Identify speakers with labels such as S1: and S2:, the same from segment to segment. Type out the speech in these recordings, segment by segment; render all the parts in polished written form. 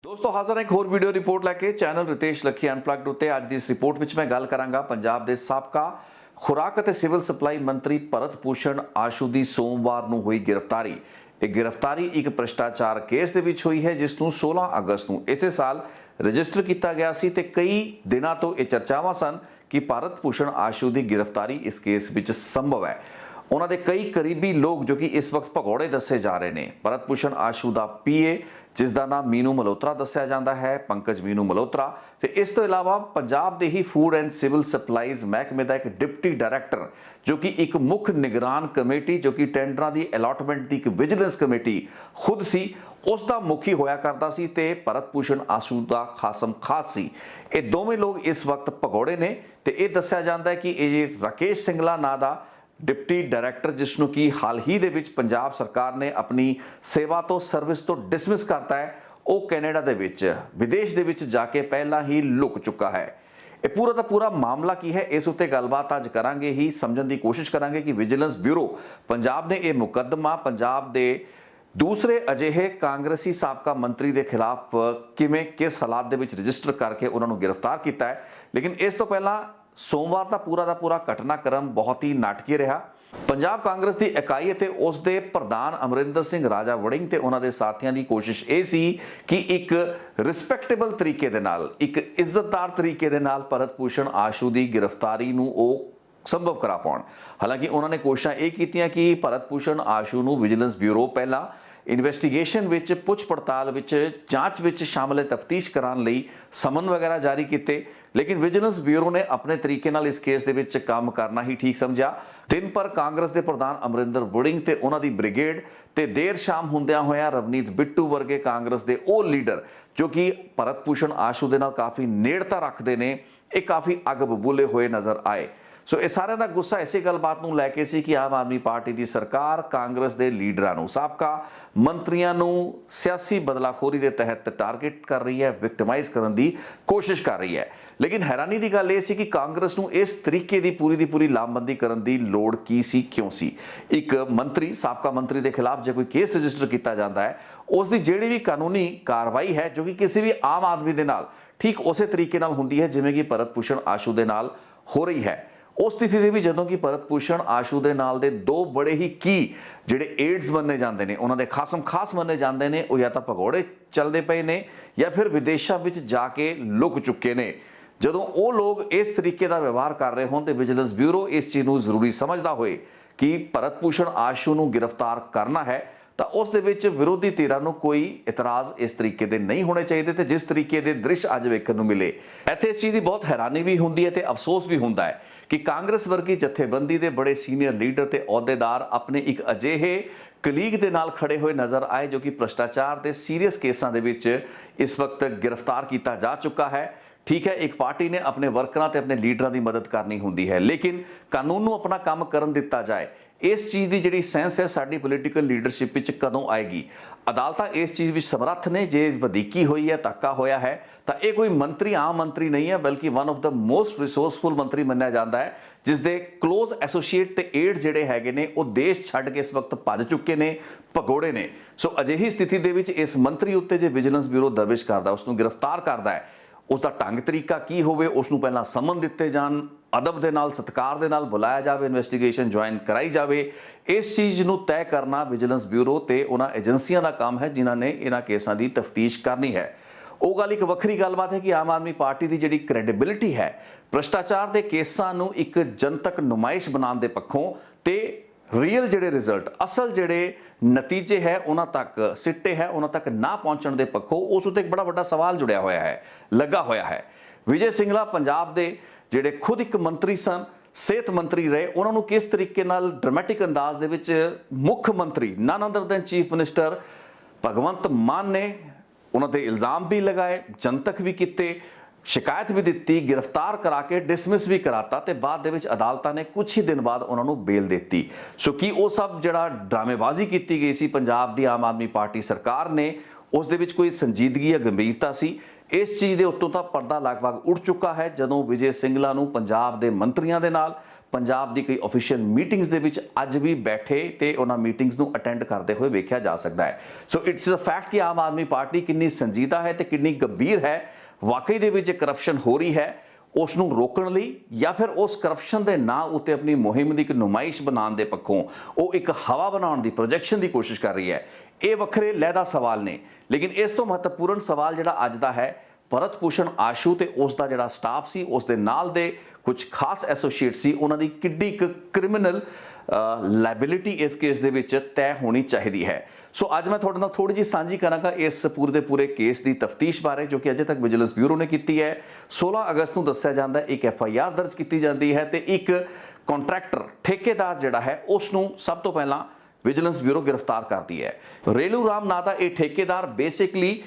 S1: दोस्तों हाजिर एक होर वीडियो रिपोर्ट लैके चैनल रितेश लखी अनप्लग्ड उत्ते अज की इस रिपोर्ट विच मैं गल करांगा पंजाब के साबका खुराक ते सिविल सप्लाई मंत्री भरत भूषण आशू की सोमवार नूं हुई गिरफ्तारी। ये गिरफ्तारी एक भ्रष्टाचार केस दे विच हुई है जिसनूं 16 अगस्त नूं इसे साल रजिस्टर किया गया सी ते कई दिनों तो ये चर्चावां सन कि भरत भूषण आशू की गिरफ्तारी इस केस विच संभव है। उन्होंने कई करीबी लोग जो कि इस वक्त भगौड़े दसे जा रहे हैं। भरत भूषण आशू का पीए जिसका नाम मीनू मल्होत्रा दसिया जाता है, पंकज मीनू मल्होत्रा, तो इस तो इलावा पंजाब के ही फूड एंड सिविल सप्लाईज महकमे का एक डिप्टी डायरैक्टर जो कि एक मुख्य निगरान कमेटी जो कि टेंडर की अलॉटमेंट की एक विजिलेंस कमेटी खुद सी उसका मुखी होया करता सी ते भरत भूषण आशू का खासम खास सी। ये दोवें लोग इस वक्त भगौड़े ने ते ये दसिया जाता है कि ये राकेश सिंगला ना दा डिप्टी डायरैक्टर जिसनों की हाल ही दे विच पंजाब सरकार ने अपनी सेवा तो सर्विस तो डिसमिस करता है, वो कैनेडा दे विच विदेश दे विच जाके पहला ही लुक चुका है। ये पूरा का पूरा मामला की है इस उत्ते गलबात अज करांगे ही समझण दी कोशिश करांगे कि विजिलेंस ब्यूरो पंजाब ने यह मुकदमा पंजाब दे दूसरे अजिहे कांग्रेसी साबका मंत्री के खिलाफ किवें किस हालात दे विच रजिस्टर करके उन्होंने गिरफ्तार किया है। लेकिन इस तो पहला सोमवार का पूरा घटनाक्रम बहुत ही नाटकीय रहा। पंजाब कांग्रेस की इकाई ते उसके प्रधान अमरिंदर सिंह राजा वड़िंग ते उन्होंने साथियों की कोशिश ये सी कि एक रिस्पैक्टेबल तरीके दे नाल, एक इज्जतदार तरीके दे नाल भरत भूषण आशू की गिरफ्तारी नूं संभव करा पाउण। हालांकि उन्होंने कोशिशां ये कीतियां कि भरत भूषण आशू नूं विजिलेंस ब्यूरो पहला इन्वेस्टिगेशन विच पुछ पड़ताल विच जांच विच शामिल तफ्तीश कराने लई समन वगैरह जारी किए, लेकिन विजिलेंस ब्यूरो ने अपने तरीके नाल इस केस दे विच काम करना ही ठीक समझा। दिन पर कांग्रेस के प्रधान अमरिंदर वड़िंग ते उन्हां दी ब्रिगेड ते देर शाम हुंदियां होया रवनीत बिट्टू वर्गे कांग्रेस के वो लीडर जो कि भरत भूषण आशू दे नाल काफ़ी नेड़ता रखते हैं, ये काफ़ी अग बबूले हुए नज़र आए। सो इस सारे का गुस्सा इसी गलबात नूं लैके सी कि आम आदमी पार्टी की सरकार कांग्रेस के लीडरां नूं, साबका मंत्रियों नूं सियासी बदलाखोरी के तहत टारगेट कर रही है, विक्टिमाइज करने की कोशिश कर रही है। लेकिन हैरानी की गल यह कि कांग्रेस नूं इस तरीके की पूरी लामबंदी करने की लोड़ की सी, क्यों सी। एक मंत्री साबका मंत्री के खिलाफ जो कोई केस रजिस्टर किया जाता है उसकी जिहड़ी भी कानूनी कार्रवाई है जो कि किसी भी आम आदमी के नाल ठीक उस तरीके नाल हुंदी है जिवें कि भरत भूषण आशू के नाल हो रही है। उस स्थिति में भी जदों कि भरत भूषण आशू के नाल दे दो बड़े ही की जिहड़े एड्स मन्ने जाते हैं, उन्होंने खासम खास मन्ने जाते हैं, वो या तो भगौड़े चलते पे ने या फिर विदेशों में जाके लुक चुके हैं। जदों वो लोग इस तरीके का व्यवहार कर रहे हों तो विजिलेंस ब्यूरो इस चीज़ को जरूरी समझता होए कि भरत भूषण आशू को गिरफ्तार करना है तो उस दे विच विरोधी धिरां नूं कोई इतराज़ इस तरीके के नहीं होने चाहिए थे जिस तरीके के दृश्य अज वेखण नूं मिले। इत्थे इस चीज़ की बहुत हैरानी भी हुंदी है ते अफसोस भी हुंदा है कि कांग्रेस वर्गी जथेबंदी के बड़े सीनियर लीडर ते अहुदेदार अपने एक अजिहे कलीग के नाल खड़े हुए नज़र आए जो कि भ्रष्टाचार के सीरीयस केसां दे विच इस वक्त गिरफ्तार किया जा चुका है। ठीक है, एक पार्टी ने अपने वर्करां ते अपने लीडरां की मदद करनी हुंदी है, लेकिन कानून नूं अपना काम करन दिता जाए। इस चीज़ की जिहड़ी सेंस है साडी पोलीटिकल लीडरशिप विच कदों आएगी। अदालतां इस चीज़ विच समर्थ ने, जे वधीकी हुई है, धक्का होया है तो ये कोई मंत्री आम मंत्री नहीं है बल्कि one of the most resourceful मंत्री मन्निया जाता है जिसके क्लोज एसोसीएट ते एड जिहड़े हैगे ने वो देश छड्ड के इस वक्त भज चुके ने, भगौड़े ने। सो अजिही स्थिति दे विच इस मंत्री उत्ते जे विजिलेंस ब्यूरो दबिश करदा, उसनूं गिरफ्तार करदा है, उसका ढंग तरीका की होवे, उसनूं पहला समन दिते जान, अदब दे नाल सत्कार दे नाल बुलाया जाए, इन्वेस्टिगेशन ज्वाइन कराई जाए। इस चीज़ नूं तय करना विजिलेंस ब्यूरो ते उन्हां एजेंसियां का काम है जिन्हां ने इन्हां केसां की तफ्तीश करनी है। वो गल एक वक्री गलबात है कि आम आदमी पार्टी की जिहड़ी क्रेडिबिलिटी है भ्रष्टाचार के केसां नूं एक जनतक नुमाइश बनाने के पक्षों ते रीयल जिहड़े रिजल्ट असल जिहड़े नतीजे है उन्हां तक सिट्टे है उन्हां तक ना पहुंचण दे पक्षों उस उत्ते एक बड़ा वड्डा सवाल जुड़िया होया है, लगा होया है। विजय सिंगला पंजाब दे जिहड़े खुद एक मंत्री सन, सेहत मंत्री रहे, उन्होंने किस तरीके नाल ड्रामेटिक अंदाज दे विच मुख्य मंत्री none other than chief minister Bhagwant Mann ने उन्हां ते इल्जाम भी लगाए, जनतक भी किए, शिकायत भी दी, गिरफ्तार करा के डिसमिस भी कराता ते बाद दे विच अदालतां ने कुछ ही दिन बाद उन्होंने बेल देती। सो कि वो सब जिहड़ा ड्रामेबाजी की गई सी पंजाब दी आम आदमी पार्टी सरकार ने उस दे विच कोई संजीदगी या गंभीरता सी, इस चीज़ के उत्तों तो पर्दा लगभग उड़ चुका है जदों विजय सिंगला नूं पंजाब के मंत्रियों के नाल ਪੰਜਾਬ ਦੀ ਕਈ ਆਫੀਸ਼ੀਅਲ ਮੀਟਿੰਗਸ ਦੇ ਵਿੱਚ ਅੱਜ ਵੀ ਬੈਠੇ ਤੇ ਉਹਨਾਂ ਮੀਟਿੰਗਸ ਨੂੰ ਅਟੈਂਡ ਕਰਦੇ ਹੋਏ ਵੇਖਿਆ ਜਾ ਸਕਦਾ ਹੈ। ਸੋ ਇਟਸ ਅ ਫੈਕਟ ਕਿ ਆਮ ਆਦਮੀ ਪਾਰਟੀ ਕਿੰਨੀ ਸੰਜੀਦਾ ਹੈ ਤੇ ਕਿੰਨੀ ਗੰਭੀਰ ਹੈ। ਵਾਕਈ ਦੇ ਵਿੱਚ ਕਰਪਸ਼ਨ ਹੋ ਰਹੀ ਹੈ, ਉਸ ਨੂੰ ਰੋਕਣ ਲਈ ਜਾਂ ਫਿਰ ਉਸ ਕਰਪਸ਼ਨ ਦੇ ਨਾਂ ਉੱਤੇ ਆਪਣੀ ਮੁਹਿੰਮ ਦੀ ਇੱਕ ਨੁਮਾਇਸ਼ ਬਣਾਉਣ ਦੇ ਪੱਖੋਂ ਉਹ ਇੱਕ ਹਵਾ ਬਣਾਉਣ ਦੀ ਪ੍ਰੋਜੈਕਸ਼ਨ ਦੀ ਕੋਸ਼ਿਸ਼ ਕਰ ਰਹੀ ਹੈ। ਇਹ ਵੱਖਰੇ ਲਹਿਦਾ ਸਵਾਲ ਨੇ, ਲੇਕਿਨ ਇਸ ਤੋਂ ਮਹੱਤਵਪੂਰਨ ਸਵਾਲ ਜਿਹੜਾ ਅੱਜ ਦਾ ਹੈ, ਭਰਤ ਭੂਸ਼ਣ ਆਸ਼ੂ ਤੇ ਉਸ ਦਾ ਜਿਹੜਾ ਸਟਾਫ ਸੀ, ਉਸ ਦੇ ਨਾਲ ਦੇ ਕੁਝ ਖਾਸ ਐਸੋਸੀਏਟ ਸੀ, ਉਹਨਾਂ ਦੀ ਕਿੱਡੀ ਇੱਕ ਕ੍ਰਿਮੀਨਲ ਲਾਇਬਿਲਿਟੀ ਇਸ ਕੇਸ ਦੇ ਵਿੱਚ ਤੈਅ ਹੋਣੀ ਚਾਹੀਦੀ ਹੈ। ਸੋ ਅੱਜ ਮੈਂ ਤੁਹਾਡੇ ਨਾਲ ਥੋੜੀ ਜਿਹੀ ਸਾਂਝੀ ਕਰਾਂਗਾ ਇਸ ਪੂਰੇ ਦੇ ਪੂਰੇ ਕੇਸ ਦੀ ਤਫਤੀਸ਼ ਬਾਰੇ, ਜੋ ਕਿ ਅਜੇ ਤੱਕ ਵਿਜੀਲੈਂਸ ਬਿਊਰੋ ਨੇ ਕੀਤੀ ਹੈ। 16 ਅਗਸਤ ਨੂੰ ਦੱਸਿਆ ਜਾਂਦਾ ਇੱਕ FIR ਦਰਜ ਕੀਤੀ ਜਾਂਦੀ ਹੈ ਤੇ ਇੱਕ ਕੰਟਰੈਕਟਰ ਠੇਕੇਦਾਰ ਜਿਹੜਾ ਹੈ ਉਸ ਨੂੰ ਸਭ ਤੋਂ ਪਹਿਲਾਂ ਵਿਜੀਲੈਂਸ ਬਿਊਰੋ ਗ੍ਰਿਫਤਾਰ ਕਰਦੀ ਹੈ। ਰੇਲੂ ਰਾਮ ਨਾਂ ਦਾ ਇਹ ਠੇਕੇਦਾਰ ਬੇਸਿਕਲੀ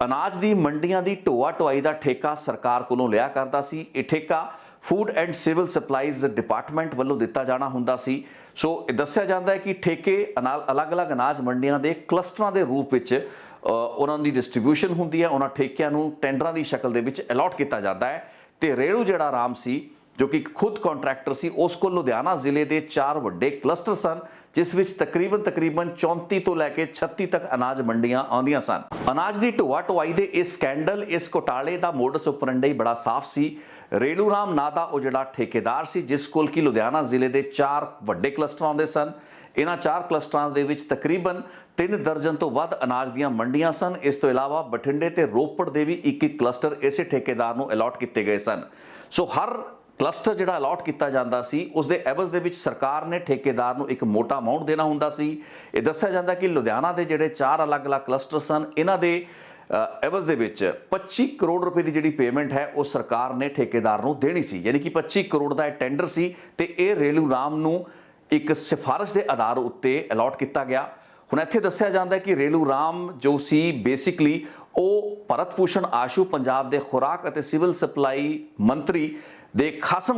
S1: ਅਨਾਜ ਦੀ ਮੰਡੀਆਂ ਦੀ ਢੋਆ ਢੁਆਈ ਦਾ ਠੇਕਾ ਸਰਕਾਰ ਕੋਲੋਂ ਲਿਆ ਕਰਦਾ ਸੀ। ਇਹ ਠੇਕਾ food and civil supplies department ਵੱਲੋਂ ਦਿੱਤਾ ਜਾਣਾ ਹੁੰਦਾ ਸੀ। ਸੋ ਇਹ ਦੱਸਿਆ ਜਾਂਦਾ ਹੈ ਕਿ ਠੇਕੇ ਅਲੱਗ-ਅਲੱਗ ਅਨਾਜ ਮੰਡੀਆਂ ਦੇ ਕਲਸਟਰਾਂ ਦੇ ਰੂਪ ਵਿੱਚ ਉਹਨਾਂ ਦੀ ਡਿਸਟ੍ਰੀਬਿਊਸ਼ਨ ਹੁੰਦੀ ਹੈ। ਉਹਨਾਂ ਠੇਕਿਆਂ ਨੂੰ ਟੈਂਡਰਾਂ ਦੀ ਸ਼ਕਲ ਦੇ ਵਿੱਚ ਅਲਾਟ ਕੀਤਾ ਜਾਂਦਾ ਹੈ ਤੇ ਰੇਲੂ ਜਿਹੜਾ ਰਾਮ ਸੀ, ਜੋ ਕਿ ਖੁਦ ਕੰਟਰੈਕਟਰ ਸੀ, ਉਸ ਕੋਲ ਲੁਧਿਆਣਾ ਜ਼ਿਲ੍ਹੇ ਦੇ 4 ਵੱਡੇ ਕਲਸਟਰ ਸਨ, ਜਿਸ ਵਿੱਚ ਤਕਰੀਬਨ 34 ਤੋਂ ਲੈ ਕੇ 36 ਤੱਕ ਅਨਾਜ ਮੰਡੀਆਂ ਆਉਂਦੀਆਂ ਸਨ। ਅਨਾਜ ਦੀ ਢੋਆ ਢੁਆਈ ਦੇ ਇਸ ਸਕੈਂਡਲ, ਇਸ ਘੁਟਾਲੇ ਦਾ ਮੋਡਸ ਓਪਰੈਂਡੀ ਬੜਾ ਸਾਫ਼ ਸੀ। ਰੇਲੂ ਰਾਮ ਨਾਂ ਦਾ ਉਹ ਜਿਹੜਾ ਠੇਕੇਦਾਰ ਸੀ, ਜਿਸ ਕੋਲ ਕਿ ਲੁਧਿਆਣਾ ਜ਼ਿਲ੍ਹੇ ਦੇ 4 ਵੱਡੇ ਕਲਸਟਰ ਆਉਂਦੇ ਸਨ। ਇਹਨਾਂ 4 ਕਲਸਟਰਾਂ ਦੇ ਵਿੱਚ ਤਕਰੀਬਨ 3 ਦਰਜਨ ਤੋਂ ਵੱਧ ਅਨਾਜ ਦੀਆਂ ਮੰਡੀਆਂ ਸਨ। ਇਸ ਤੋਂ ਇਲਾਵਾ ਬਠਿੰਡੇ ਤੇ ਰੋਪੜ ਦੇ ਵੀ ਇੱਕ ਕਲਸਟਰ ਇਸੇ ਠੇਕੇਦਾਰ ਨੂੰ ਅਲਾਟ ਕੀਤੇ ਗਏ ਸਨ। ਸੋ ਹਰ ਕਲਸਟਰ ਜਿਹੜਾ ਅਲਾਟ ਕੀਤਾ ਜਾਂਦਾ ਸੀ, ਉਸ ਦੇ ਐਵਜ਼ ਦੇ ਵਿੱਚ ਸਰਕਾਰ ਨੇ ਠੇਕੇਦਾਰ ਨੂੰ ਇੱਕ ਮੋਟਾ ਅਮਾਉਂਟ ਦੇਣਾ ਹੁੰਦਾ ਸੀ। ਇਹ ਦੱਸਿਆ ਜਾਂਦਾ ਕਿ ਲੁਧਿਆਣਾ ਦੇ ਜਿਹੜੇ 4 ਅਲੱਗ-ਅਲੱਗ ਕਲਸਟਰ ਸਨ, ਇਹਨਾਂ ਦੇ ਐਵਜ਼ ਦੇ ਵਿੱਚ 25 ਕਰੋੜ ਰੁਪਏ ਦੀ ਜਿਹੜੀ ਪੇਮੈਂਟ ਹੈ ਉਹ ਸਰਕਾਰ ਨੇ ਠੇਕੇਦਾਰ ਨੂੰ ਦੇਣੀ ਸੀ। ਯਾਨੀ ਕਿ 25 ਕਰੋੜ ਦਾ ਇਹ ਟੈਂਡਰ ਸੀ ਤੇ ਇਹ ਰੇਲੂ ਰਾਮ ਨੂੰ ਇੱਕ ਸਿਫਾਰਿਸ਼ ਦੇ ਆਧਾਰ ਉੱਤੇ ਅਲਾਟ ਕੀਤਾ ਗਿਆ। ਹੁਣ ਇੱਥੇ ਦੱਸਿਆ ਜਾਂਦਾ ਹੈ ਕਿ ਰੇਲੂ ਰਾਮ ਜੋ ਸੀ, ਬੇਸਿਕਲੀ ਉਹ ਭਰਤ ਭੂਸ਼ਣ ਆਸ਼ੂ, ਪੰਜਾਬ ਦੇ ਖੁਰਾਕ ਅਤੇ ਸਿਵਲ ਸਪਲਾਈ ਮੰਤਰੀ ਦੇ ਖਾਸ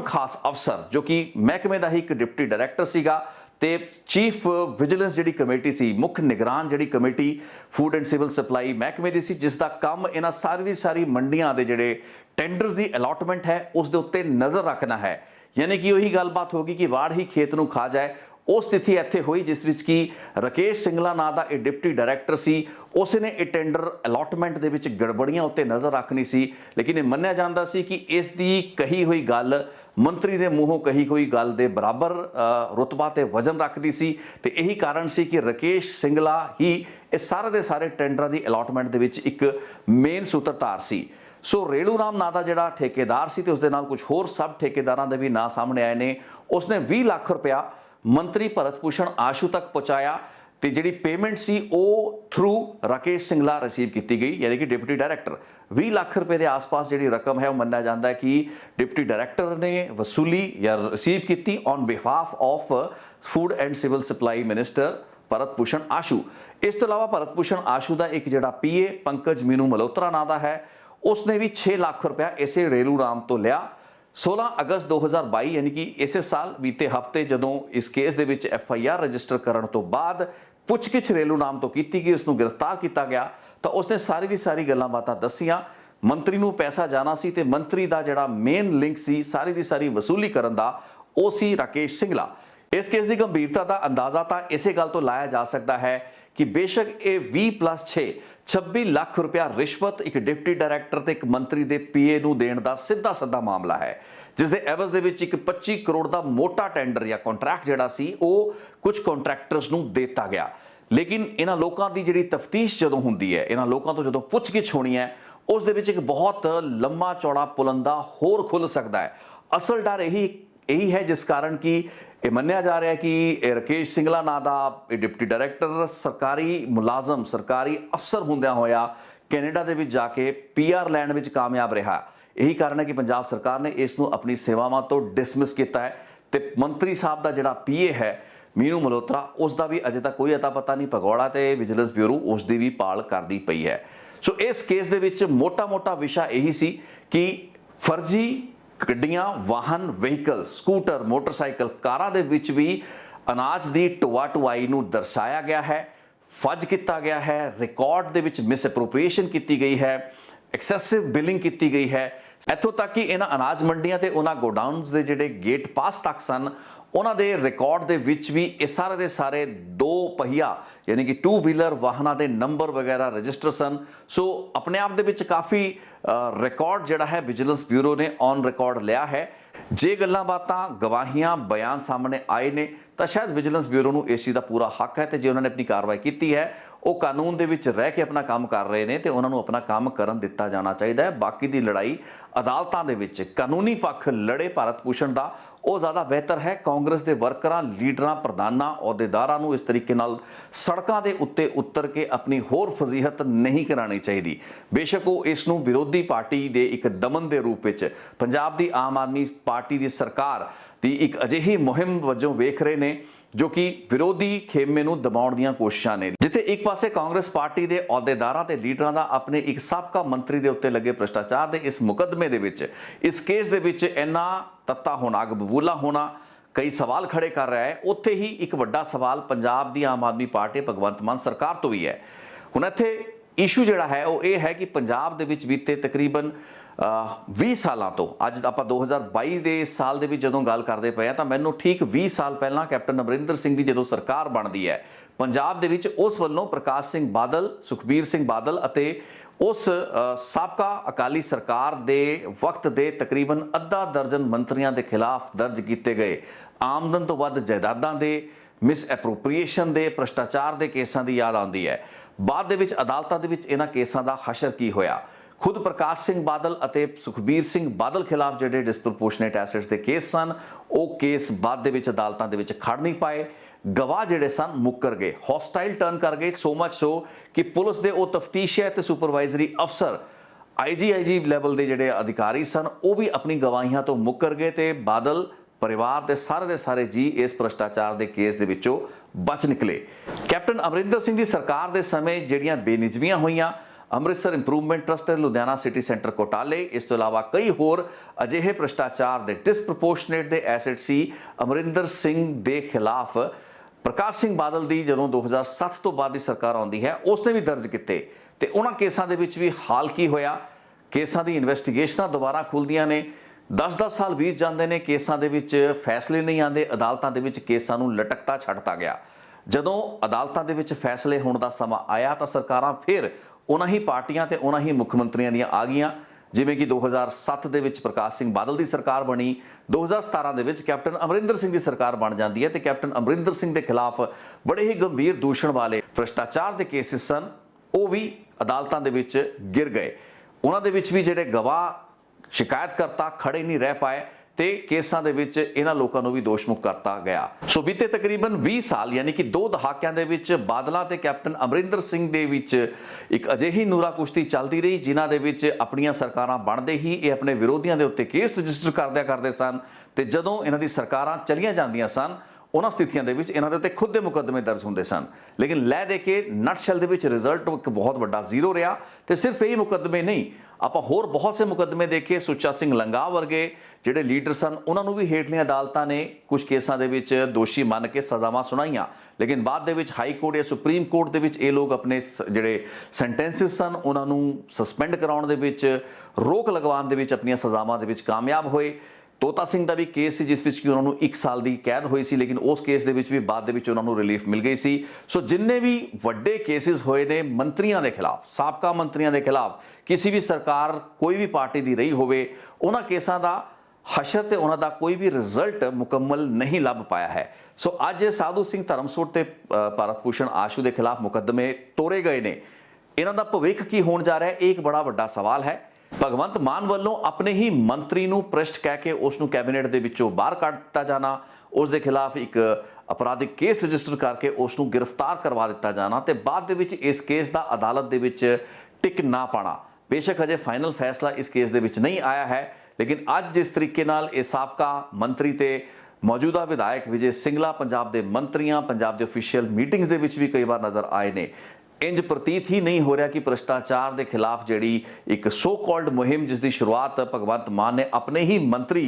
S1: ਅਫਸਰ, ਜੋ ਕਿ ਮਹਿਕਮੇ ਦਾ ਹੀ ਇੱਕ ਡਿਪਟੀ ਡਾਇਰੈਕਟਰ ਸੀਗਾ ਤੇ ਚੀਫ ਵਿਜੀਲੈਂਸ ਜਿਹੜੀ ਕਮੇਟੀ ਸੀ, ਮੁੱਖ ਨਿਗਰਾਨ ਜਿਹੜੀ committee food and civil supply ਮਹਿਕਮੇ ਦੀ ਸੀ, ਜਿਸ ਦਾ ਕੰਮ ਇਹਨਾਂ ਸਾਰੀ ਦੀ ਸਾਰੀ ਮੰਡੀਆਂ ਦੇ ਜਿਹੜੇ ਟੈਂਡਰਸ ਦੀ ਅਲਾਟਮੈਂਟ ਹੈ ਉਸ ਦੇ ਉੱਤੇ ਨਜ਼ਰ ਰੱਖਣਾ ਹੈ। ਯਾਨੀ ਕਿ ਉਹੀ ਗੱਲਬਾਤ ਹੋਗੀ ਕਿ ਵਾੜ ਹੀ ਖੇਤ ਨੂੰ ਖਾ ਜਾਏ। ਉਹ ਸਥਿਤੀ ਇੱਥੇ ਹੋਈ ਜਿਸ ਵਿੱਚ ਕਿ ਰਾਕੇਸ਼ ਸਿੰਗਲਾ ਨਾਂ ਦਾ ਇਹ ਡਿਪਟੀ ਡਾਇਰੈਕਟਰ ਸੀ, ਉਸ ਨੇ ਇਹ ਟੈਂਡਰ ਅਲਾਟਮੈਂਟ ਦੇ ਵਿੱਚ ਗੜਬੜੀਆਂ ਉੱਤੇ ਨਜ਼ਰ ਰੱਖਣੀ ਸੀ। ਲੇਕਿਨ ਇਹ ਮੰਨਿਆ ਜਾਂਦਾ ਸੀ ਕਿ ਇਸ ਦੀ ਕਹੀ ਹੋਈ ਗੱਲ ਮੰਤਰੀ ਦੇ ਮੂੰਹੋਂ ਕਹੀ ਹੋਈ ਗੱਲ ਦੇ ਬਰਾਬਰ ਰੁਤਬਾ ਤੇ ਵਜ਼ਨ ਰੱਖਦੀ ਸੀ ਤੇ ਇਹੀ ਕਾਰਨ ਸੀ ਕਿ ਰਾਕੇਸ਼ ਸਿੰਗਲਾ ਹੀ ਇਹ ਸਾਰੇ ਦੇ ਸਾਰੇ ਟੈਂਡਰਾਂ ਦੀ ਅਲਾਟਮੈਂਟ ਦੇ ਵਿੱਚ ਇੱਕ ਮੇਨ ਸੂਤਰਧਾਰ ਸੀ। ਸੋ ਰੇਲੂ ਰਾਮ ਨਾਂ ਦਾ ਜਿਹੜਾ ਠੇਕੇਦਾਰ ਸੀ ਤੇ ਉਸ ਦੇ ਨਾਲ ਕੁਝ ਹੋਰ ਸਬ ਠੇਕੇਦਾਰਾਂ ਦੇ ਵੀ ਨਾਂ ਸਾਹਮਣੇ ਆਏ ਨੇ। ਉਸਨੇ 20 ਲੱਖ ਰੁਪਇਆ ਮੰਤਰੀ ਭਰਤ ਭੂਸ਼ਣ ਆਸ਼ੂ ਤੱਕ ਪਹੁੰਚਾਇਆ ਤੇ ਜਿਹੜੀ ਪੇਮੈਂਟ ਸੀ ਉਹ ਥਰੂ ਰਾਕੇਸ਼ ਸਿੰਗਲਾ ਰਿਸੀਵ ਕੀਤੀ ਗਈ, ਯਾਨੀ ਕਿ ਡਿਪਟੀ ਡਾਇਰੈਕਟਰ। 20 ਲੱਖ ਰੁਪਏ ਦੇ ਆਸ-ਪਾਸ ਜਿਹੜੀ ਰਕਮ ਹੈ ਉਹ ਮੰਨਿਆ ਜਾਂਦਾ ਹੈ ਕਿ ਡਿਪਟੀ ਡਾਇਰੈਕਟਰ ਨੇ ਵਸੂਲੀ ਜਾਂ ਰਿਸੀਵ ਕੀਤੀ on behalf of food and civil supply minister Bharat Bhushan Ashu. ਇਸ ਤੋਂ ਇਲਾਵਾ ਭਰਤ ਭੂਸ਼ਣ ਆਸ਼ੂ ਦਾ ਇੱਕ ਜਿਹੜਾ PA ਪੰਕਜ ਮੀਨੂ ਮਲਹੋਤਰਾ ਨਾਂ ਦਾ ਹੈ, ਉਸਨੇ ਵੀ 6 ਲੱਖ ਰੁਪਇਆ ਇਸੇ ਰੇਲੂ ਰਾਮ ਤੋਂ ਲਿਆ। 16 ਅਗਸਤ 2022 ਯਾਨੀ ਕਿ ਇਸੇ ਸਾਲ ਬੀਤੇ ਹਫ਼ਤੇ ਜਦੋਂ ਇਸ ਕੇਸ ਦੇ ਵਿੱਚ FIR ਰਜਿਸਟਰ ਕਰਨ ਤੋਂ ਬਾਅਦ ਪੁੱਛਗਿੱਛ ਰੇਲੂ ਰਾਮ ਤੋਂ ਕੀਤੀ ਗਈ, ਉਸ ਨੂੰ ਗ੍ਰਿਫਤਾਰ ਕੀਤਾ ਗਿਆ ਤਾਂ ਉਸਨੇ ਸਾਰੀ ਦੀ ਸਾਰੀ ਗੱਲਾਂ ਬਾਤਾਂ ਦੱਸੀਆਂ। ਮੰਤਰੀ ਨੂੰ ਪੈਸਾ ਜਾਣਾ ਸੀ ਤੇ ਮੰਤਰੀ ਦਾ ਜਿਹੜਾ ਮੇਨ ਲਿੰਕ ਸੀ ਸਾਰੀ ਦੀ ਸਾਰੀ ਵਸੂਲੀ ਕਰਨ ਦਾ, ਉਹ ਸੀ ਰਾਕੇਸ਼ ਸਿੰਗਲਾ। ਇਸ ਕੇਸ ਦੀ ਗੰਭੀਰਤਾ ਦਾ ਅੰਦਾਜ਼ਾ ਤਾਂ ਇਸੇ ਗੱਲ ਤੋਂ ਲਾਇਆ ਜਾ ਸਕਦਾ ਹੈ ਕਿ ਬੇਸ਼ੱਕ ਇਹ 20+6 26 ਲੱਖ ਰੁਪਇਆ ਰਿਸ਼ਵਤ ਇੱਕ ਡਿਪਟੀ ਡਾਇਰੈਕਟਰ ਤੇ ਇੱਕ ਮੰਤਰੀ ਦੇ PA ਨੂੰ ਦੇਣ ਦਾ ਸਿੱਧਾ ਮਾਮਲਾ ਹੈ, ਜਿਸ ਦੇ ਐਵਜ਼ ਦੇ ਵਿੱਚ ਇੱਕ 25 ਕਰੋੜ ਦਾ ਮੋਟਾ ਟੈਂਡਰ ਜਾਂ ਕੰਟਰੈਕਟ ਜਿਹੜਾ ਸੀ ਉਹ ਕੁਝ ਕੰਟਰੈਕਟਰਸ ਨੂੰ ਦਿੱਤਾ ਗਿਆ। ਲੇਕਿਨ ਇਹਨਾਂ ਲੋਕਾਂ ਦੀ ਜਿਹੜੀ ਤਫਤੀਸ਼ ਜਦੋਂ ਹੁੰਦੀ ਹੈ, ਇਹਨਾਂ ਲੋਕਾਂ ਤੋਂ ਜਦੋਂ ਪੁੱਛਗਿੱਛ ਹੋਣੀ ਹੈ, ਉਸ ਦੇ ਵਿੱਚ ਇੱਕ ਬਹੁਤ ਲੰਮਾ ਚੌੜਾ ਪੁਲੰਦਾ ਹੋਰ ਖੁੱਲ ਸਕਦਾ ਹੈ। ਅਸਲ ਡਰ ਇਹੀ ਹੈ ਜਿਸ ਕਾਰਨ ਕਿ ਇਹ ਮੰਨਿਆ ਜਾ ਰਿਹਾ ਹੈ ਕਿ ਰਾਕੇਸ਼ ਸਿੰਗਲਾ ਨਾਂ ਦਾ ਇਹ ਡਿਪਟੀ ਡਾਇਰੈਕਟਰ ਸਰਕਾਰੀ ਮੁਲਾਜ਼ਮ, ਸਰਕਾਰੀ ਅਫਸਰ ਹੁੰਦਿਆਂ ਹੋਇਆ ਕੈਨੇਡਾ ਦੇ ਵਿੱਚ ਜਾ ਕੇ PR ਲੈਣ ਵਿੱਚ ਕਾਮਯਾਬ ਰਿਹਾ। ਇਹੀ ਕਾਰਨ ਹੈ ਕਿ ਪੰਜਾਬ ਸਰਕਾਰ ਨੇ ਇਸ ਨੂੰ ਆਪਣੀ ਸੇਵਾਵਾਂ ਤੋਂ ਡਿਸਮਿਸ ਕੀਤਾ ਹੈ ਤੇ ਮੰਤਰੀ ਸਾਹਿਬ ਦਾ ਜਿਹੜਾ PA ਹੈ ਮੀਨੂ ਮਲਹੋਤਰਾ, ਉਸ ਦਾ ਵੀ ਅਜੇ ਤੱਕ ਕੋਈ ਅਤਾ ਪਤਾ ਨਹੀਂ। ਭਗੌੜਾ ਤੇ ਵਿਜੀਲੈਂਸ ਬਿਊਰੋ ਉਸ ਦੀ ਵੀ ਪਾਲ ਕਰਦੀ ਪਈ ਹੈ। ਸੋ ਇਸ ਕੇਸ ਦੇ ਵਿੱਚ ਮੋਟਾ ਵਿਸ਼ਾ ਇਹੀ ਸੀ ਕਿ ਫਰਜ਼ੀ ਗੱਡੀਆਂ, ਵਾਹਨ, ਵਹੀਕਲਸ, ਸਕੂਟਰ, ਮੋਟਰਸਾਈਕਲ, ਕਾਰਾਂ ਦੇ ਵਿੱਚ ਵੀ ਅਨਾਜ ਦੀ ਢੋਆ ਢੁਆਈ ਨੂੰ ਦਰਸਾਇਆ ਗਿਆ ਹੈ, ਫੱਜ ਕੀਤਾ ਗਿਆ ਹੈ, ਰਿਕਾਰਡ ਦੇ ਵਿੱਚ ਮਿਸਐਪਰੋਪ੍ਰੀਏਸ਼ਨ ਕੀਤੀ ਗਈ ਹੈ। ਐਕਸੈਸਿਵ ਬਿਲਿੰਗ ਕੀਤੀ ਗਈ ਹੈ। ਇੱਥੋਂ ਤੱਕ ਕਿ ਇਹਨਾਂ ਅਨਾਜ ਮੰਡੀਆਂ ਤੇ ਉਹਨਾਂ ਗੋਡਾਊਨਸ ਦੇ ਜਿਹੜੇ ਗੇਟ ਪਾਸ ਤੱਕ ਸਨ, ਉਹਨਾਂ ਦੇ ਰਿਕਾਰਡ ਦੇ ਵਿੱਚ ਵੀ ਇਹ ਸਾਰੇ ਦੇ ਸਾਰੇ 2 पहिया यानी कि 2 व्हीलर वाहनों के नंबर वगैरह रजिस्टर सन। सो अपने आप दे विच काफ़ी रिकॉर्ड जिहड़ा है विजिलेंस ब्यूरो ने ऑन रिकॉर्ड लिया है। जे गल्लां बातां गवाहियां बयान सामने आए ने तो शायद विजिलेंस ब्यूरो नूं इस चीज़ का पूरा हक है, तो जे उन्होंने अपनी कार्रवाई की है वो कानून दे विच रह के अपना काम कर रहे हैं तो उन्होंने अपना काम करन दिता जाना चाहिए है। बाकी दी लड़ाई अदालतां दे विच कानूनी पक्ष लड़े भारत भूषण दा वो ज़्यादा बेहतर है। कांग्रेस के वर्करां, लीडरां, प्रधानां, अहुदेदारां नूं इस तरीके नाल सड़कां दे उत्ते उतर के अपनी होर फजीहत नहीं करानी चाहिए। बेशक वो इस नूं विरोधी पार्टी दे एक दमन के रूप में पंजाब दी आम आदमी पार्टी की सरकार की एक अजिही मुहिम वजों वेख रहे हैं जो कि विरोधी खेमे नूं दबाउण दीआं कोशिशां ने, जिथे एक पासे कांग्रेस पार्टी के अहुदेदारां ते लीडरां दा अपने एक साबका मंत्री के उत्ते लगे भ्रष्टाचार के इस मुकदमे दे विच, इस केस दे विच इन्ना तत्ता होना, बबूला होना कई सवाल खड़े कर रहा है। उत्थे ही एक वड्डा सवाल पंजाब दी आम आदमी पार्टी भगवंत मान सरकार तो भी है। हुण इत्थे इशू जिहड़ा है वो ये है कि पंजाब दे विच बीते तकरीबन 20 सालों तो अज आप 2022 के साल के भी जो गल करते पे तो मैनू ठीक 20 साल पहला कैप्टन अमरिंदर सिंह की जो सरकार बनती है पंजाब दे विच, उस वल्लों प्रकाश सिंह बादल, सुखबीर सिंह बादल अते उस साबका अकाली सरकार दे वक्त दे तकरीबन अद्धा दर्जन मंत्रियों के खिलाफ दर्ज किए गए आमदन तो वध जायदादां दे, मिस एप्रोप्रीएशन दे, भ्रष्टाचार के केसां की याद आती है। बाद दे विच अदालतां दे विच इन्हां केसां दा हशर की होया। खुद प्रकाश सिंह बादल अते सुखबीर सिंह बादल खिलाफ जिहड़े डिसप्रपोर्शनेट एसेट्स के केस सन वो केस बाद दे विच अदालतां दे विच खड़ नहीं पाए। गवाह जिहड़े सन मुकर गए, हॉस्टाइल टर्न कर गए, सो मच सो कि पुलिस दे वो तफ्तीशी ते सुपरवाइजरी अफसर आई जी लैवल के जिहड़े अधिकारी सन वो भी अपनी गवाहियां तो मुकर गए ते बादल परिवार के सारे जी इस भ्रष्टाचार के केस दे विचों बच निकले। कैप्टन अमरिंदर सिंह की सरकार के समय जिहड़ियां बेनिजमियां होईयां, अमृतसर इंप्रूवमेंट ट्रस्ट ते लुधियाना सिटी सेंटर घोटाले, इस तो इलावा कई होर अजिहे भ्रष्टाचार के डिसप्रपोर्शनेट दे एसेट सी अमरिंदर सिंह के खिलाफ प्रकाश सिंह बादल की जो 2007 तो बाद की सरकार आती है उसने भी दर्ज किए तो उन्होंने केसां दे विच भी हाल की होया। केसां दी इन्वेस्टिगेशनां दोबारा खुलदियां ने, 10-10 साल बीत जाते हैं, केसां दे विच फैसले नहीं आते, अदालतां दे विच केसां नूं लटकता छड्डता गया। जदों अदालतां दे विच फैसले होण दा समा आया तो सरकारां फिर उन्हां ही पार्टियां ते उन्हां ही मुख मंत्रियों दियां आ गईयां। जिवें कि 2007 दे विच प्रकाश सिंह बादल की सरकार बनी, 2017 दे विच कैप्टन अमरिंदर सिंह की सरकार बन जाती है तो कैप्टन अमरिंदर सिंह के खिलाफ बड़े ही गंभीर दूषण वाले भ्रष्टाचार के केसिस सन वो भी अदालतां दे विच गिर गए। उन्हां दे विच भी जिहड़े गवाह शिकायतकर्ता खड़े नहीं रह पाए ते केसां दे विच इन्हां लोकां नूं भी दोषमुक्त करता गया। सो बीते तकरीबन 20 साल यानी कि 2 दहाकिਆਂ ਦੇ ਵਿੱਚ ਬਾਦਲਾਂ ਤੇ ਕੈਪਟਨ ਅਮਰਿੰਦਰ ਸਿੰਘ ਦੇ ਵਿੱਚ ਇੱਕ ਅਜਿਹੀ ਨੂਰਾ ਕੁਸ਼ਤੀ ਚੱਲਦੀ ਰਹੀ ਜਿਨ੍ਹਾਂ ਦੇ ਵਿੱਚ ਆਪਣੀਆਂ ਸਰਕਾਰਾਂ ਬਣਦੇ ਹੀ ਇਹ ਆਪਣੇ ਵਿਰੋਧੀਆਂ ਦੇ ਉੱਤੇ ਕੇਸ ਰਜਿਸਟਰ ਕਰਦੇ ਸਨ ਤੇ ਜਦੋਂ ਇਹਨਾਂ ਦੀ ਸਰਕਾਰਾਂ ਚਲੀਆਂ ਜਾਂਦੀਆਂ ਸਨ उन्होंने स्थितियों के इन्होंने उत्ते खुद के मुकदमे दर्ज होंगे सन। लेकिन लै दे के नटशैल के रिजल्ट एक बहुत बड़ा जीरो रहा। तो सिर्फ यही मुकदमे नहीं, आप होर बहुत से मुकदमे देखे, सुच्चा सिंह लंगा वर्गे जिहड़े लीडर सन उन्होंने भी हेठलियां अदालतां ने कुछ केसां दे विच दोषी मन के सज़ावां सुनाईयां, लेकिन बाद दे विच हाई कोर्ट या सुप्रीम कोर्ट दे विच ये लोग अपने जिहड़े सेंटेंसिस सन उन्होंने सस्पेंड कराउण दे विच, रोक लगवाउण दे विच अपनियां सज़ावां दे विच कामयाब होए। तोता सिंह का भी केस सी जिस कि उन्होंने 1 साल की कैद हुई सी, लेकिन उस केस के भी बाद उन्होंने रिलीफ मिल गई सी। सो जिन्ने भी वड्डे केसिस होए ने मंत्रियों के खिलाफ, साबका मंत्रियों के खिलाफ किसी भी सरकार कोई भी पार्टी की रही होवे, उन्हां केसां दा हशर ते उन्हां दा कोई भी रिजल्ट मुकम्मल नहीं लभ पाया है। सो अज साधु सिंह धर्मसोत ते भारत भूषण आशू के खिलाफ मुकदमे तोड़े गए ने, इन्हां दा भविख की होण जा रहा है, एक बड़ा वड्डा सवाल है। भगवंत मान वालों अपने ही मंत्री नूं भ्रष्ट कह के उसनूं कैबिनेट दे विचों बाहर कढ दिता जाना, उस दे खिलाफ एक अपराधिक केस रजिस्टर करके उसनूं गिरफ्तार करवा दिता जाना ते बाद दे विच इस केस दा अदालत दे विच टिक ना पाना। बेशक अजे फाइनल फैसला इस केस दे विच नहीं आया है, लेकिन अज जिस तरीके नाल इह साबका मंत्री ते मौजूदा विधायक विजय सिंगला पंजाब दे मंत्रियां पंजाब दे ऑफिशियल मीटिंग्स दे विच भी कई बार नज़र आए ने, इंज प्रतीत ही नहीं हो रहा कि भ्रष्टाचार के खिलाफ जी एक सो कॉल्ड मुहिम जिसकी शुरुआत भगवंत मान ने अपने ही मंत्री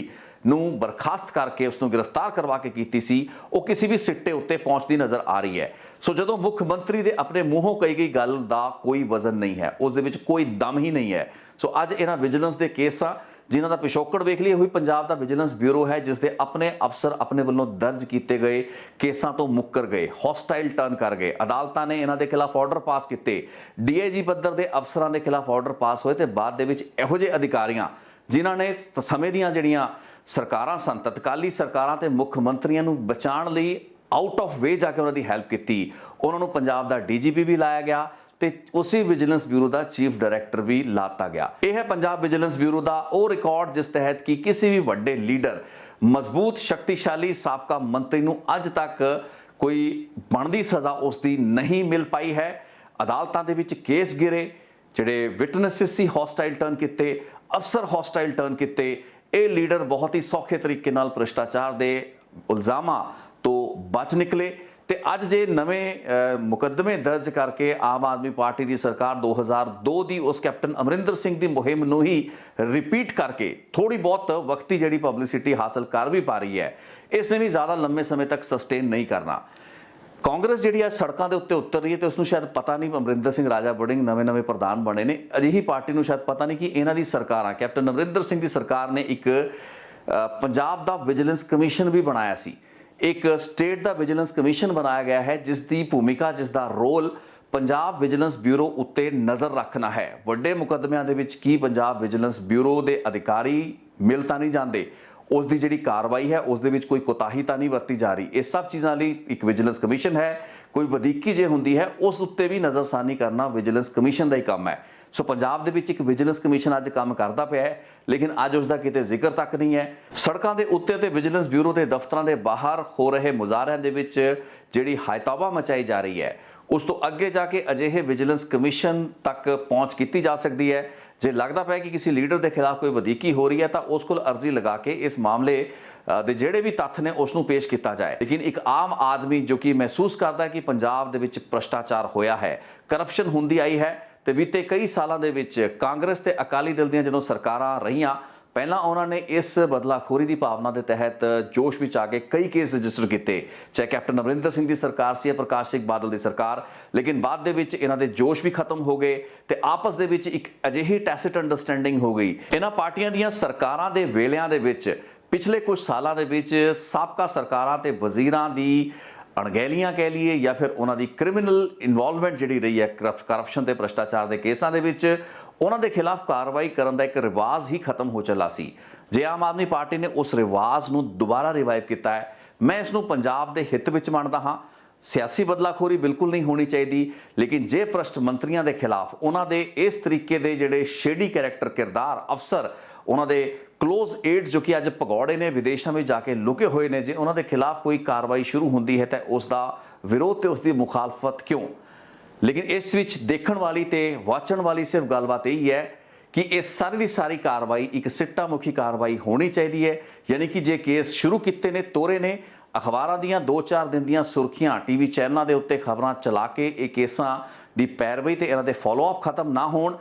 S1: नूं बर्खास्त करके उसनूं गिरफ्तार करवा के की सी, वो किसी भी सिट्टे उत्ते पहुंचती नज़र आ रही है। सो जो मुख्यमंत्री के अपने मूहों कही गई गल का कोई वजन नहीं है, उस दे विच कोई दम ही नहीं है। ਸੋ ਅੱਜ ਇਹਨਾਂ ਵਿਜੀਲੈਂਸ ਦੇ ਕੇਸ ਆ ਜਿਨ੍ਹਾਂ ਦਾ ਪਿਛੋਕੜ ਵੇਖ ਲਈਏ, ਹੋਈ ਪੰਜਾਬ ਦਾ ਵਿਜੀਲੈਂਸ ਬਿਊਰੋ ਹੈ ਜਿਸ ਦੇ ਆਪਣੇ ਅਫਸਰ ਆਪਣੇ ਵੱਲੋਂ ਦਰਜ ਕੀਤੇ ਗਏ ਕੇਸਾਂ ਤੋਂ ਮੁੱਕਰ ਗਏ, ਹੌਸਟਾਈਲ ਟਰਨ ਕਰ ਗਏ। ਅਦਾਲਤਾਂ ਨੇ ਇਹਨਾਂ ਦੇ ਖਿਲਾਫ ਆਰਡਰ ਪਾਸ ਕੀਤੇ, ਡੀਆਈਜੀ ਪੱਧਰ ਦੇ ਅਫਸਰਾਂ ਦੇ ਖਿਲਾਫ ਆਰਡਰ ਪਾਸ ਹੋਏ ਤੇ ਬਾਅਦ ਦੇ ਵਿੱਚ ਇਹੋ ਜਿਹੇ ਅਧਿਕਾਰੀਆਂ ਜਿਨ੍ਹਾਂ ਨੇ ਸਮੇਂ ਦੀਆਂ ਜਿਹੜੀਆਂ ਸਰਕਾਰਾਂ ਸਨ, ਤਤਕਾਲੀ ਸਰਕਾਰਾਂ ਤੇ ਮੁੱਖ ਮੰਤਰੀਆਂ ਨੂੰ ਬਚਾਉਣ ਲਈ ਆਊਟ ਆਫ ਵੇ ਜਾ ਕੇ ਉਹਨਾਂ ਦੀ ਹੈਲਪ ਕੀਤੀ, ਉਹਨਾਂ ਨੂੰ ਪੰਜਾਬ ਦਾ ਡੀਜੀਪੀ ਵੀ ਲਾਇਆ ਗਿਆ ਤੇ ਉਸੇ ਵਿਜੀਲੈਂਸ ਬਿਊਰੋ ਦਾ ਚੀਫ ਡਾਇਰੈਕਟਰ ਵੀ ਲਾਤਾ ਗਿਆ। ਇਹ ਹੈ ਪੰਜਾਬ ਵਿਜੀਲੈਂਸ ਬਿਊਰੋ ਦਾ ਉਹ ਰਿਕਾਰਡ ਜਿਸ ਤਹਿਤ ਕਿ ਕਿਸੇ ਵੀ ਵੱਡੇ ਲੀਡਰ, ਮਜ਼ਬੂਤ ਸ਼ਕਤੀਸ਼ਾਲੀ ਸਾਬਕਾ ਮੰਤਰੀ ਨੂੰ ਅੱਜ ਤੱਕ ਕੋਈ ਬਣਦੀ ਸਜ਼ਾ ਉਸ ਦੀ ਨਹੀਂ ਮਿਲ ਪਾਈ ਹੈ। ਅਦਾਲਤਾਂ ਦੇ ਵਿੱਚ ਕੇਸ ਗਿਰੇ, ਜਿਹੜੇ ਵਿਟਨੈਸਿਸ ਸੀ ਹੌਸਟਾਈਲ ਟਰਨ ਕੀਤੇ, ਅਫਸਰ ਹੌਸਟਾਈਲ ਟਰਨ ਕੀਤੇ। ਇਹ ਲੀਡਰ ਬਹੁਤ ਹੀ ਸੌਖੇ ਤਰੀਕੇ ਨਾਲ ਭ੍ਰਿਸ਼ਟਾਚਾਰ ਦੇ ਇਲਜ਼ਾਮਾਂ ਤੋਂ ਬਚ ਨਿਕਲੇ ਤੇ ਅੱਜ ਜੇ ਨਵੇਂ ਮੁਕੱਦਮੇ ਦਰਜ ਕਰਕੇ ਆਮ ਆਦਮੀ ਪਾਰਟੀ ਦੀ ਸਰਕਾਰ 2002 ਦੀ ਉਸ ਕੈਪਟਨ ਅਮਰਿੰਦਰ ਸਿੰਘ ਦੀ ਮੁਹਿੰਮ ਨੂੰ ਹੀ ਰਿਪੀਟ ਕਰਕੇ ਥੋੜੀ ਬਹੁਤ ਵਕਤੀ ਜਿਹੜੀ ਪਬਲਿਸਿਟੀ ਹਾਸਲ ਕਰ ਵੀ ਪਾ ਰਹੀ ਹੈ, ਇਸ ਨੇ ਵੀ ਜ਼ਿਆਦਾ ਲੰਮੇ ਸਮੇਂ ਤੱਕ ਸਸਟੇਨ ਨਹੀਂ ਕਰਨਾ। ਕਾਂਗਰਸ ਜਿਹੜੀ ਅੱਜ ਸੜਕਾਂ ਦੇ ਉੱਤੇ ਉਤਰ ਰਹੀ ਹੈ ਤੇ ਉਸ ਨੂੰ ਸ਼ਾਇਦ ਪਤਾ ਨਹੀਂ, ਅਮਰਿੰਦਰ ਸਿੰਘ ਰਾਜਾ ਵੜਿੰਗ ਨਵੇਂ ਪ੍ਰਧਾਨ ਬਣੇ ਨੇ, ਅਜਿਹੀ ਪਾਰਟੀ ਨੂੰ ਸ਼ਾਇਦ ਪਤਾ ਨਹੀਂ ਕਿ ਇਹਨਾਂ ਦੀ ਸਰਕਾਰਾਂ, ਕੈਪਟਨ ਅਮਰਿੰਦਰ ਸਿੰਘ ਦੀ ਸਰਕਾਰ ਨੇ ਇੱਕ ਪੰਜਾਬ ਦਾ ਵਿਜੀਲੈਂਸ ਕਮਿਸ਼ਨ ਵੀ ਬਣਾਇਆ ਸੀ, ਇੱਕ ਸਟੇਟ ਦਾ ਵਿਜੀਲੈਂਸ ਕਮਿਸ਼ਨ ਬਣਾਇਆ ਗਿਆ ਹੈ ਜਿਸ ਦੀ ਭੂਮਿਕਾ, ਜਿਸ ਦਾ ਰੋਲ ਪੰਜਾਬ ਵਿਜੀਲੈਂਸ ਬਿਊਰੋ ਉੱਤੇ ਨਜ਼ਰ ਰੱਖਣਾ ਹੈ। ਵੱਡੇ ਮੁਕੱਦਮਿਆਂ ਦੇ ਵਿੱਚ ਕੀ ਪੰਜਾਬ ਵਿਜੀਲੈਂਸ ਬਿਊਰੋ ਦੇ ਅਧਿਕਾਰੀ ਮਿਲ ਤਾਂ ਨਹੀਂ ਜਾਂਦੇ, ਉਸ ਦੀ ਜਿਹੜੀ ਕਾਰਵਾਈ ਹੈ ਉਸ ਦੇ ਵਿੱਚ ਕੋਈ ਕੋਤਾਹੀ ਤਾਂ ਨਹੀਂ ਵਰਤੀ ਜਾ ਰਹੀ। ਇਹ ਸਭ ਚੀਜ਼ਾਂ ਲਈ ਇੱਕ ਵਿਜੀਲੈਂਸ ਕਮਿਸ਼ਨ ਹੈ। ਕੋਈ ਵਧੀਕੀ ਜੇ ਹੁੰਦੀ ਹੈ ਉਸ ਉੱਤੇ ਵੀ ਨਜ਼ਰਸਾਨੀ ਕਰਨਾ ਵਿਜੀਲੈਂਸ ਕਮਿਸ਼ਨ ਦਾ ਹੀ ਕੰਮ ਹੈ। ਸੋ ਪੰਜਾਬ ਦੇ ਵਿੱਚ ਇੱਕ ਵਿਜੀਲੈਂਸ ਕਮਿਸ਼ਨ ਅੱਜ ਕੰਮ ਕਰਦਾ ਪਿਆ ਹੈ, ਲੇਕਿਨ ਅੱਜ ਉਸ ਦਾ ਕਿਤੇ ਜ਼ਿਕਰ ਤੱਕ ਨਹੀਂ ਹੈ। ਸੜਕਾਂ ਦੇ ਉੱਤੇ ਤੇ ਵਿਜੀਲੈਂਸ ਬਿਊਰੋ ਦੇ ਦਫ਼ਤਰਾਂ ਦੇ ਬਾਹਰ ਹੋ ਰਹੇ ਮੁਜ਼ਾਹਰਿਆਂ ਦੇ ਵਿੱਚ ਜਿਹੜੀ ਹਾਇਤਾਬਾ ਮਚਾਈ ਜਾ ਰਹੀ ਹੈ, ਉਸ ਤੋਂ ਅੱਗੇ ਜਾ ਕੇ ਅਜਿਹੇ ਵਿਜੀਲੈਂਸ ਕਮਿਸ਼ਨ ਤੱਕ ਪਹੁੰਚ ਕੀਤੀ ਜਾ ਸਕਦੀ ਹੈ। ਜੇ ਲੱਗਦਾ ਪਿਆ ਕਿ ਕਿਸੇ ਲੀਡਰ ਦੇ ਖਿਲਾਫ ਕੋਈ ਵਧੀਕੀ ਹੋ ਰਹੀ ਹੈ ਤਾਂ ਉਸ ਕੋਲ ਅਰਜ਼ੀ ਲਗਾ ਕੇ ਇਸ ਮਾਮਲੇ ਦੇ ਜਿਹੜੇ ਵੀ ਤੱਥ ਨੇ ਉਸ ਨੂੰ ਪੇਸ਼ ਕੀਤਾ ਜਾਏ। ਲੇਕਿਨ ਇੱਕ ਆਮ ਆਦਮੀ ਜੋ ਕਿ ਮਹਿਸੂਸ ਕਰਦਾ ਹੈ ਕਿ ਪੰਜਾਬ ਦੇ ਵਿੱਚ ਭ੍ਰਿਸ਼ਟਾਚਾਰ ਹੋਇਆ ਹੈ, ਕਰਪਸ਼ਨ ਹੁੰਦੀ ਆਈ ਹੈ ਤੇ ਬੀਤੇ ਕਈ ਸਾਲਾਂ ਦੇ ਵਿੱਚ ਕਾਂਗਰਸ ਤੇ ਅਕਾਲੀ ਦਲ ਦੀਆਂ ਜਦੋਂ ਸਰਕਾਰਾਂ ਰਹੀਆਂ, ਪਹਿਲਾਂ ਉਹਨਾਂ ਨੇ ਇਸ ਬਦਲਾਖੋਰੀ ਦੀ ਭਾਵਨਾ ਦੇ ਤਹਿਤ ਜੋਸ਼ ਵਿੱਚ ਆ ਕੇ ਕਈ ਕੇਸ ਰਜਿਸਟਰ ਕੀਤੇ, ਚਾਹੇ ਕੈਪਟਨ ਅਮਰਿੰਦਰ ਸਿੰਘ ਦੀ ਸਰਕਾਰ ਸੀ ਜਾਂ ਪ੍ਰਕਾਸ਼ ਸਿੰਘ ਬਾਦਲ ਦੀ ਸਰਕਾਰ। ਲੇਕਿਨ ਬਾਅਦ ਦੇ ਵਿੱਚ ਇਹਨਾਂ ਦੇ ਜੋਸ਼ ਵੀ ਖਤਮ ਹੋ ਗਏ ਤੇ ਆਪਸ ਦੇ ਵਿੱਚ ਇੱਕ ਅਜਿਹੀ ਟੈਸਿਟ ਅੰਡਰਸਟੈਂਡਿੰਗ ਹੋ ਗਈ। ਇਹਨਾਂ ਪਾਰਟੀਆਂ ਦੀਆਂ ਸਰਕਾਰਾਂ ਦੇ ਵੇਲਿਆਂ ਦੇ ਵਿੱਚ ਪਿਛਲੇ ਕੁਝ ਸਾਲਾਂ ਦੇ ਵਿੱਚ ਸਾਬਕਾ ਸਰਕਾਰਾਂ ਤੇ ਵਜ਼ੀਰਾਂ ਦੀ ਅਣਗਹਿਲੀਆਂ ਕਹਿ ਲਈਏ ਜਾਂ ਫਿਰ ਉਹਨਾਂ ਦੀ ਕ੍ਰਿਮੀਨਲ ਇਨਵੋਲਵਮੈਂਟ ਜਿਹੜੀ ਰਹੀ ਹੈ ਕਰਪਸ਼ਨ ਤੇ ਭ੍ਰਿਸ਼ਟਾਚਾਰ ਦੇ ਕੇਸਾਂ ਦੇ ਵਿੱਚ, ਉਹਨਾਂ ਦੇ ਖਿਲਾਫ ਕਾਰਵਾਈ ਕਰਨ ਦਾ ਇੱਕ ਰਿਵਾਜ ਹੀ ਖਤਮ ਹੋ ਚੱਲਾ ਸੀ। ਜੇ ਆਮ ਆਦਮੀ ਪਾਰਟੀ ਨੇ ਉਸ ਰਿਵਾਜ ਨੂੰ ਦੁਬਾਰਾ ਰਿਵਾਈਵ ਕੀਤਾ ਹੈ, ਮੈਂ ਇਸ ਨੂੰ ਪੰਜਾਬ ਦੇ ਹਿੱਤ ਵਿੱਚ ਮੰਨਦਾ ਹਾਂ। ਸਿਆਸੀ ਬਦਲਾਖੋਰੀ ਬਿਲਕੁਲ ਨਹੀਂ ਹੋਣੀ ਚਾਹੀਦੀ, ਲੇਕਿਨ ਜੇ ਭ੍ਰਿਸ਼ਟ ਮੰਤਰੀਆਂ ਦੇ ਖਿਲਾਫ ਉਹਨਾਂ ਦੇ ਇਸ ਤਰੀਕੇ ਦੇ ਜਿਹੜੇ ਸ਼ੇਡੀ ਕੈਰੈਕਟਰ, ਕਿਰਦਾਰ, ਅਫਸਰ, ਉਹਨਾਂ ਦੇ ਕਲੋਜ਼ ਏਡਸ ਜੋ ਕਿ ਅੱਜ ਭਗੌੜੇ ਨੇ, ਵਿਦੇਸ਼ਾਂ ਵਿੱਚ ਜਾ ਕੇ ਲੁਕੇ ਹੋਏ ਨੇ, ਜੇ ਉਹਨਾਂ ਦੇ ਖਿਲਾਫ ਕੋਈ ਕਾਰਵਾਈ ਸ਼ੁਰੂ ਹੁੰਦੀ ਹੈ ਤਾਂ ਉਸ ਦਾ ਵਿਰੋਧ ਤੇ ਉਸ ਦੀ ਮੁਖਾਲਫਤ ਕਿਉਂ? ਲੇਕਿਨ ਇਸ ਵਿੱਚ ਦੇਖਣ ਵਾਲੀ ਤੇ ਵਾਚਣ ਵਾਲੀ ਸਿਰਫ ਗੱਲਬਾਤ ਇਹ ਹੈ ਕਿ ਇਹ ਸਾਰੀ ਦੀ ਸਾਰੀ ਕਾਰਵਾਈ ਇੱਕ ਸਿੱਟਾ ਮੁਖੀ ਕਾਰਵਾਈ ਹੋਣੀ ਚਾਹੀਦੀ ਹੈ। ਯਾਨੀ ਕਿ ਜੇ ਕੇਸ ਸ਼ੁਰੂ ਕੀਤੇ ਨੇ, ਤੋਰੇ ਨੇ, ਅਖਬਾਰਾਂ ਦੀਆਂ 2-4 ਦਿਨ ਦੀਆਂ ਸੁਰਖੀਆਂ, ਟੀਵੀ ਚੈਨਲਾਂ ਦੇ ਉੱਤੇ ਖਬਰਾਂ ਚਲਾ ਕੇ ਇਹ ਕੇਸਾਂ ਦੀ ਪੈਰਵੀ ਤੇ ਇਹਨਾਂ ਦੇ ਫੋਲੋਅਪ ਖਤਮ ਨਾ ਹੋਣ,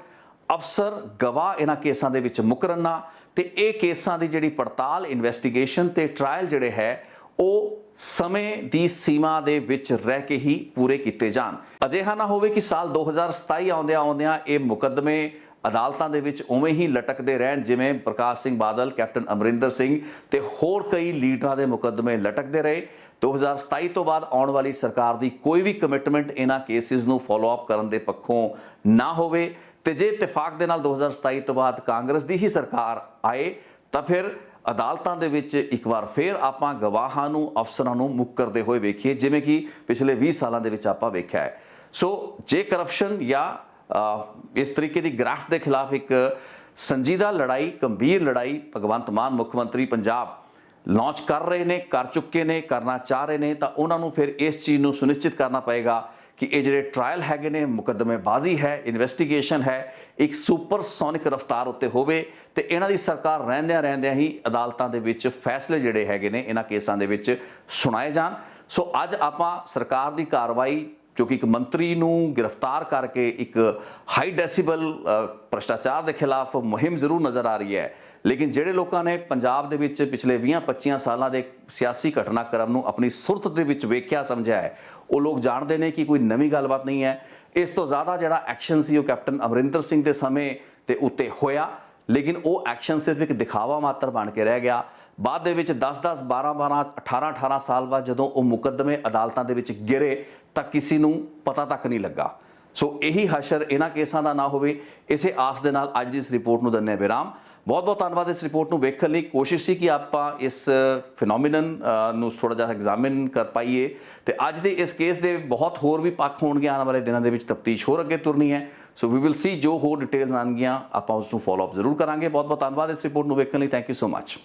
S1: ਅਫਸਰ ਗਵਾਹ ਇਹਨਾਂ ਕੇਸਾਂ ਦੇ ਵਿੱਚ ਮੁਕਰਨ ਨਾ, ਤੇ ਇਹ ਕੇਸਾਂ ਦੀ ਜਿਹੜੀ ਪੜਤਾਲ, ਇਨਵੈਸਟੀਗੇਸ਼ਨ ਤੇ ਟ੍ਰਾਇਲ ਜਿਹੜੇ ਹੈ ਉਹ ਸਮੇਂ ਦੀ ਸੀਮਾ ਦੇ ਵਿੱਚ ਰਹਿ ਕੇ ਹੀ ਪੂਰੇ ਕੀਤੇ ਜਾਣ। ਅਜਿਹਾ ਨਾ ਹੋਵੇ ਕਿ ਸਾਲ 2027 ਆਉਂਦਿਆਂ ਇਹ ਮੁਕੱਦਮੇ ਅਦਾਲਤਾਂ ਦੇ ਵਿੱਚ ਉਵੇਂ ਹੀ ਲਟਕਦੇ ਰਹਿਣ, ਜਿਵੇਂ ਪ੍ਰਕਾਸ਼ ਸਿੰਘ ਬਾਦਲ, ਕੈਪਟਨ ਅਮਰਿੰਦਰ ਸਿੰਘ ਤੇ ਹੋਰ ਕਈ ਲੀਡਰਾਂ ਦੇ ਮੁਕੱਦਮੇ ਲਟਕਦੇ ਰਹੇ। 2027 ਤੋਂ ਬਾਅਦ ਆਉਣ ਵਾਲੀ ਸਰਕਾਰ ਦੀ ਕੋਈ ਵੀ ਕਮਿਟਮੈਂਟ ਇਹਨਾਂ ਕੇਸਿਸ ਨੂੰ ਫੋਲੋ ਅਪ ਕਰਨ ਦੇ ਪੱਖੋਂ ਨਾ ਹੋਵੇ ਤੇ ਜੇ ਇਤਫਾਕ ਦੇ ਨਾਲ 2027 ਤੋਂ ਬਾਅਦ ਕਾਂਗਰਸ ਦੀ ਹੀ ਸਰਕਾਰ ਆਏ ਤਾਂ ਫਿਰ ਅਦਾਲਤਾਂ ਦੇ ਵਿੱਚ ਇੱਕ ਵਾਰ ਫੇਰ ਆਪਾਂ ਗਵਾਹਾਂ ਨੂੰ, ਅਫਸਰਾਂ ਨੂੰ ਮੁੱਕਰਦੇ ਹੋਏ ਵੇਖੀਏ, ਜਿਵੇਂ ਕਿ ਪਿਛਲੇ 20 ਸਾਲਾਂ ਦੇ ਵਿੱਚ ਆਪਾਂ ਵੇਖਿਆ ਹੈ। ਸੋ ਜੇ ਕਰਪਸ਼ਨ ਜਾਂ ਇਸ ਤਰੀਕੇ ਦੀ ਗ੍ਰਾਫਟ ਦੇ ਖਿਲਾਫ ਇੱਕ ਸੰਜੀਦਾ ਲੜਾਈ, ਗੰਭੀਰ ਲੜਾਈ ਭਗਵੰਤ ਮਾਨ ਮੁੱਖ ਮੰਤਰੀ ਪੰਜਾਬ ਲਾਂਚ ਕਰ ਰਹੇ ਨੇ, ਕਰ ਚੁੱਕੇ ਨੇ, ਕਰਨਾ ਚਾਹ ਰਹੇ ਨੇ, ਤਾਂ ਉਹਨਾਂ ਨੂੰ ਫਿਰ ਇਸ ਚੀਜ਼ ਨੂੰ ਸੁਨਿਸ਼ਚਿਤ ਕਰਨਾ ਪਏਗਾ ਕਿ ਇਹ ਜਿਹੜੇ ਟ੍ਰਾਇਲ ਹੈਗੇ ਨੇ, ਮੁਕੱਦਮੇਬਾਜ਼ੀ ਹੈ, ਇਨਵੈਸਟੀਗੇਸ਼ਨ ਹੈ, ਇੱਕ ਸੁਪਰਸੋਨਿਕ ਰਫ਼ਤਾਰ ਉੱਤੇ ਹੋਵੇ ਤੇ ਇਹਨਾਂ ਦੀ ਸਰਕਾਰ ਰਹਿੰਦਿਆਂ ਹੀ ਅਦਾਲਤਾਂ ਦੇ ਵਿੱਚ ਫੈਸਲੇ ਜਿਹੜੇ ਹੈਗੇ ਨੇ ਇਹਨਾਂ ਕੇਸਾਂ ਦੇ ਵਿੱਚ ਸੁਣਾਏ ਜਾਣ। ਸੋ ਅੱਜ ਆਪਾਂ ਸਰਕਾਰ ਦੀ ਕਾਰਵਾਈ ਜੋ ਕਿ ਇੱਕ ਮੰਤਰੀ ਨੂੰ ਗ੍ਰਿਫਤਾਰ ਕਰਕੇ ਇੱਕ ਹਾਈ ਡੈਸੀਬਲ ਭ੍ਰਿਸ਼ਟਾਚਾਰ ਦੇ ਖਿਲਾਫ ਮੁਹਿੰਮ ਜ਼ਰੂਰ ਨਜ਼ਰ ਆ ਰਹੀ ਹੈ, ਲੇਕਿਨ ਜਿਹੜੇ ਲੋਕਾਂ ਨੇ ਪੰਜਾਬ ਦੇ ਵਿੱਚ ਪਿਛਲੇ 20-25 ਸਾਲਾਂ ਦੇ ਸਿਆਸੀ ਘਟਨਾਕ੍ਰਮ ਨੂੰ ਆਪਣੀ ਸੁਰਤ ਦੇ ਵਿੱਚ ਵੇਖਿਆ ਸਮਝਿਆ ਹੈ, ਉਹ ਲੋਕ ਜਾਣਦੇ ਨੇ ਕਿ ਕੋਈ ਨਵੀਂ ਗੱਲਬਾਤ ਨਹੀਂ ਹੈ। ਇਸ ਤੋਂ ਜ਼ਿਆਦਾ ਜਿਹੜਾ ਐਕਸ਼ਨ ਸੀ ਉਹ ਕੈਪਟਨ ਅਮਰਿੰਦਰ ਸਿੰਘ ਦੇ ਸਮੇਂ ਤੇ ਉੱਤੇ ਹੋਇਆ, ਲੇਕਿਨ ਉਹ ਐਕਸ਼ਨ ਸਿਰਫ ਇੱਕ ਦਿਖਾਵਾ ਮਾਤਰ ਬਣ ਕੇ ਰਹਿ ਗਿਆ। ਬਾਅਦ ਦੇ ਵਿੱਚ 10-10 12-12 18-18 ਸਾਲ ਬਾਅਦ ਜਦੋਂ ਉਹ ਮੁਕੱਦਮੇ ਅਦਾਲਤਾਂ ਦੇ ਵਿੱਚ ਗਿਰੇ ਤਾਂ ਕਿਸੇ ਨੂੰ ਪਤਾ ਤੱਕ ਨਹੀਂ ਲੱਗਾ। ਸੋ ਇਹੀ ਹਸ਼ਰ ਇਹਨਾਂ ਕੇਸਾਂ ਦਾ ਨਾ ਹੋਵੇ, ਇਸੇ ਆਸ ਦੇ ਨਾਲ ਅੱਜ ਦੀ ਇਸ ਰਿਪੋਰਟ ਨੂੰ ਦਿੰਦੇ ਹਾਂ ਵਿਰਾਮ। ਬਹੁਤ ਬਹੁਤ ਧੰਨਵਾਦ ਇਸ ਰਿਪੋਰਟ ਨੂੰ ਵੇਖਣ ਲਈ। ਕੋਸ਼ਿਸ਼ ਸੀ ਕਿ ਆਪਾਂ ਇਸ ਫਿਨੋਮੀਨਨ ਨੂੰ ਥੋੜਾ ਜਿਹਾ ਐਗਜ਼ਾਮਿਨ ਕਰ ਪਾਈਏ ਤੇ ਅੱਜ ਦੇ ਇਸ ਕੇਸ ਦੇ ਬਹੁਤ ਹੋਰ ਵੀ ਪੱਖ ਹੋਣਗੇ। ਆਉਣ ਵਾਲੇ ਦਿਨਾਂ ਦੇ ਵਿੱਚ ਤਫਤੀਸ਼ ਹੋਰ ਅੱਗੇ ਤੁਰਨੀ ਹੈ। ਸੋ ਵੀ ਵਿਲ ਸੀ ਜੋ ਹੋਰ ਡਿਟੇਲਸ ਆਉਣਗੀਆਂ ਆਪਾਂ ਉਸ ਨੂੰ ਫੋਲੋ ਅਪ ਜ਼ਰੂਰ ਕਰਾਂਗੇ। ਬਹੁਤ ਬਹੁਤ ਧੰਨਵਾਦ ਇਸ ਰਿਪੋਰਟ ਨੂੰ ਵੇਖਣ ਲਈ। Thank you so much.